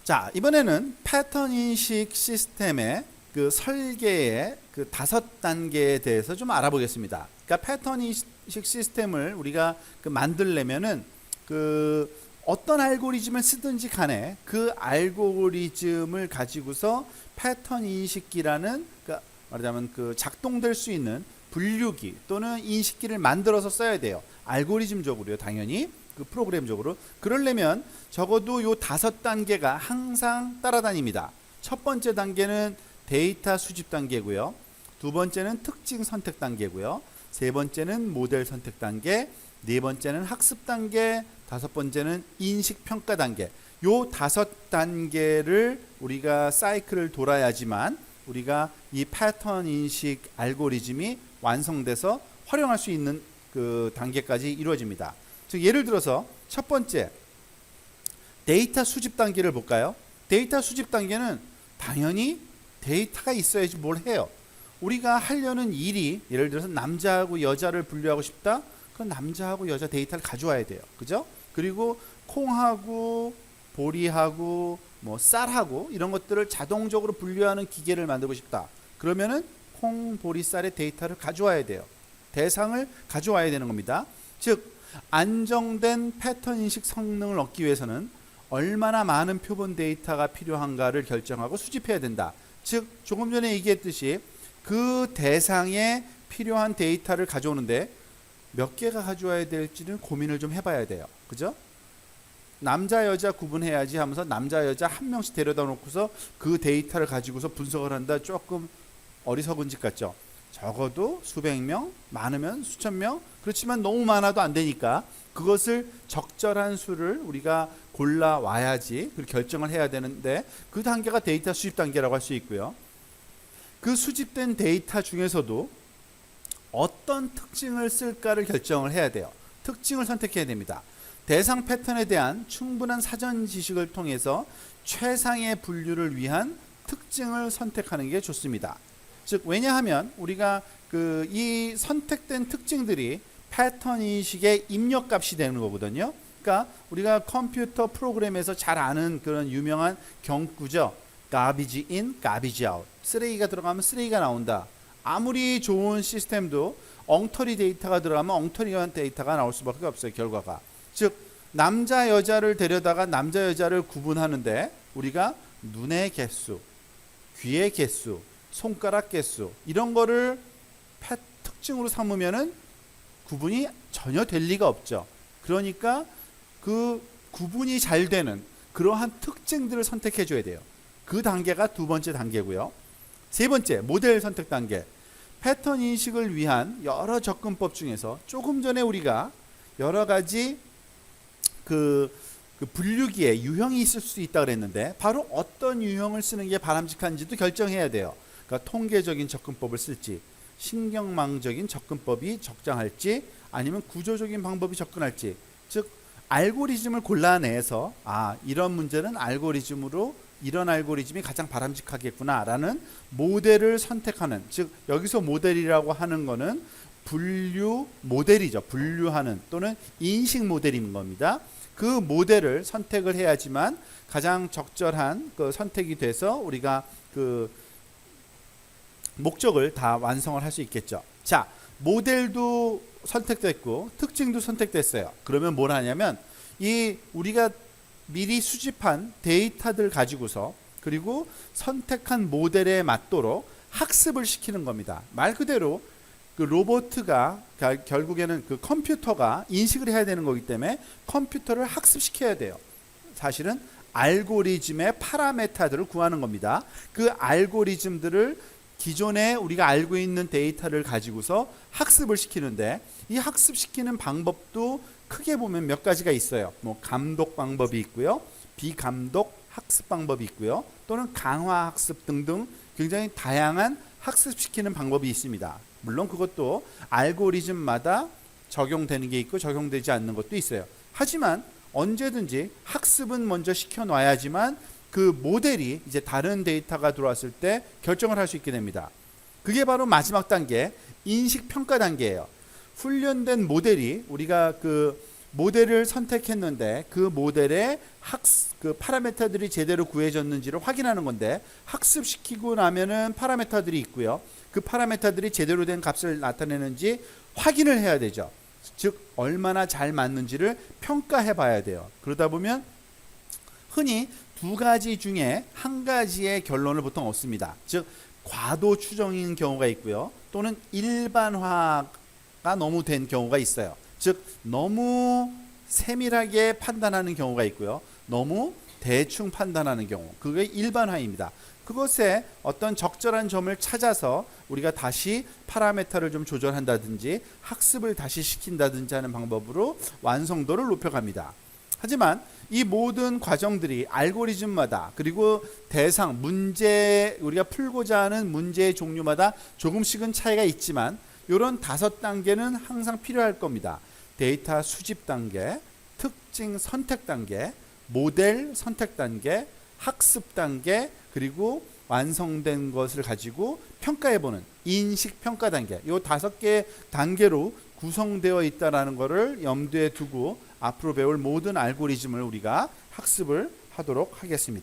자, 이번에는 패턴 인식 시스템의 그 설계의 그 5단계에 대해서 좀 알아보겠습니다. 그러니까 패턴 인식 시스템을 우리가 그 만들려면은 그 어떤 알고리즘을 쓰든지 간에 그 알고리즘을 가지고서 패턴 인식기라는 그러니까 말하자면 그 작동될 수 있는 분류기 또는 인식기를 만들어서 써야 돼요. 알고리즘적으로요, 당연히. 그 프로그램적으로. 그러려면 적어도 요 5단계가 항상 따라다닙니다. 첫 번째 단계는 데이터 수집 단계고요. 두 번째는 특징 선택 단계고요. 세 번째는 모델 선택 단계, 네 번째는 학습 단계, 다섯 번째는 인식 평가 단계. 요 5단계를 우리가 사이클을 돌아야지만 우리가 이 패턴 인식 알고리즘이 완성돼서 활용할 수 있는 그 단계까지 이루어집니다. 즉 예를 들어서 첫 번째 데이터 수집 단계를 볼까요? 데이터 수집 단계는 당연히 데이터가 있어야지 뭘 해요. 우리가 하려는 일이 예를 들어서 남자하고 여자를 분류하고 싶다? 그럼 남자하고 여자 데이터를 가져와야 돼요. 그죠? 그리고 콩하고 보리하고 뭐 쌀하고 이런 것들을 자동적으로 분류하는 기계를 만들고 싶다. 그러면은 콩, 보리, 쌀의 데이터를 가져와야 돼요. 대상을 가져와야 되는 겁니다. 즉 안정된 패턴 인식 성능을 얻기 위해서는 얼마나 많은 표본 데이터가 필요한가를 결정하고 수집해야 된다. 즉 조금 전에 얘기했듯이 그 대상에 필요한 데이터를 가져오는데 몇 개가 가져와야 될지는 고민을 좀 해봐야 돼요. 그죠? 남자 여자 구분해야지 하면서 남자 여자 한 명씩 데려다 놓고서 그 데이터를 가지고서 분석을 한다. 조금 어리석은 짓 같죠? 적어도 수백 명, 많으면 수천 명. 그렇지만 너무 많아도 안 되니까 그것을 적절한 수를 우리가 골라 와야지 그 결정을 해야 되는데 그 단계가 데이터 수집 단계라고 할 수 있고요. 그 수집된 데이터 중에서도 어떤 특징을 쓸까를 결정을 해야 돼요. 특징을 선택해야 됩니다. 대상 패턴에 대한 충분한 사전 지식을 통해서 최상의 분류를 위한 특징을 선택하는 게 좋습니다. 즉 왜냐하면 우리가 그 이 선택된 특징들이 패턴 인식의 입력값이 되는 거거든요. 그러니까 우리가 컴퓨터 프로그램에서 잘 아는 그런 유명한 경구죠. garbage in, garbage out. 쓰레기가 들어가면 쓰레기가 나온다. 아무리 좋은 시스템도 엉터리 데이터가 들어가면 엉터리한 데이터가 나올 수밖에 없어요. 결과가. 즉 남자 여자를 데려다가 남자 여자를 구분하는데 우리가 눈의 개수, 귀의 개수, 손가락 개수 이런 거를 특징으로 삼으면은 구분이 전혀 될 리가 없죠. 그러니까 그 구분이 잘 되는 그러한 특징들을 선택해 줘야 돼요. 그 단계가 두 번째 단계고요. 세 번째 모델 선택 단계. 패턴 인식을 위한 여러 접근법 중에서 조금 전에 우리가 여러 가지 그 분류기에 유형이 있을 수 있다 그랬는데 바로 어떤 유형을 쓰는 게 바람직한지도 결정해야 돼요. 그러니까 통계적인 접근법을 쓸지 신경망적인 접근법이 적당할지 아니면 구조적인 방법이 접근할지 즉 알고리즘을 골라내서 이런 문제는 알고리즘으로 이런 알고리즘이 가장 바람직하겠구나 라는 모델을 선택하는 즉 여기서 모델이라고 하는 거는 분류 모델이죠. 분류하는 또는 인식 모델인 겁니다. 그 모델을 선택을 해야지만 가장 적절한 그 선택이 돼서 우리가 그 목적을 다 완성을 할 수 있겠죠. 자, 모델도 선택됐고 특징도 선택됐어요. 그러면 뭘 하냐면 이 우리가 미리 수집한 데이터들 가지고서 그리고 선택한 모델에 맞도록 학습을 시키는 겁니다. 말 그대로 그 로봇가 결국에는 그 컴퓨터가 인식을 해야 되는 거기 때문에 컴퓨터를 학습시켜야 돼요. 사실은 알고리즘의 파라메타들을 구하는 겁니다. 그 알고리즘들을 기존에 우리가 알고 있는 데이터를 가지고서 학습을 시키는데 이 학습시키는 방법도 크게 보면 몇 가지가 있어요. 뭐 감독 방법이 있고요. 비감독 학습 방법이 있고요. 또는 강화 학습 등등 굉장히 다양한 학습시키는 방법이 있습니다. 물론 그것도 알고리즘마다 적용되는 게 있고 적용되지 않는 것도 있어요. 하지만 언제든지 학습은 먼저 시켜놔야지만 그 모델이 이제 다른 데이터가 들어왔을 때 결정을 할 수 있게 됩니다. 그게 바로 마지막 단계 인식 평가 단계예요. 훈련된 모델이 우리가 그 모델을 선택했는데 그 모델의 그 파라미터들이 제대로 구해졌는지를 확인하는 건데, 학습시키고 나면은 파라미터들이 있고요. 그 파라미터들이 제대로 된 값을 나타내는지 확인을 해야 되죠. 즉 얼마나 잘 맞는지를 평가해 봐야 돼요. 그러다 보면 흔히 두 가지 중에 한 가지의 결론을 보통 얻습니다. 즉 과도 추정인 경우가 있고요. 또는 일반화가 너무 된 경우가 있어요. 즉 너무 세밀하게 판단하는 경우가 있고요. 너무 대충 판단하는 경우, 그게 일반화입니다. 그것에 어떤 적절한 점을 찾아서 우리가 다시 파라미터를 좀 조절한다든지 학습을 다시 시킨다든지 하는 방법으로 완성도를 높여갑니다. 하지만 이 모든 과정들이 알고리즘마다, 그리고 대상, 문제, 우리가 풀고자 하는 문제의 종류마다 조금씩은 차이가 있지만 이런 5단계는 항상 필요할 겁니다. 데이터 수집 단계, 특징 선택 단계, 모델 선택 단계, 학습 단계, 그리고 완성된 것을 가지고 평가해보는 인식 평가 단계, 이 5개 단계로 구성되어 있다는 것을 염두에 두고 앞으로 배울 모든 알고리즘을 우리가 학습을 하도록 하겠습니다.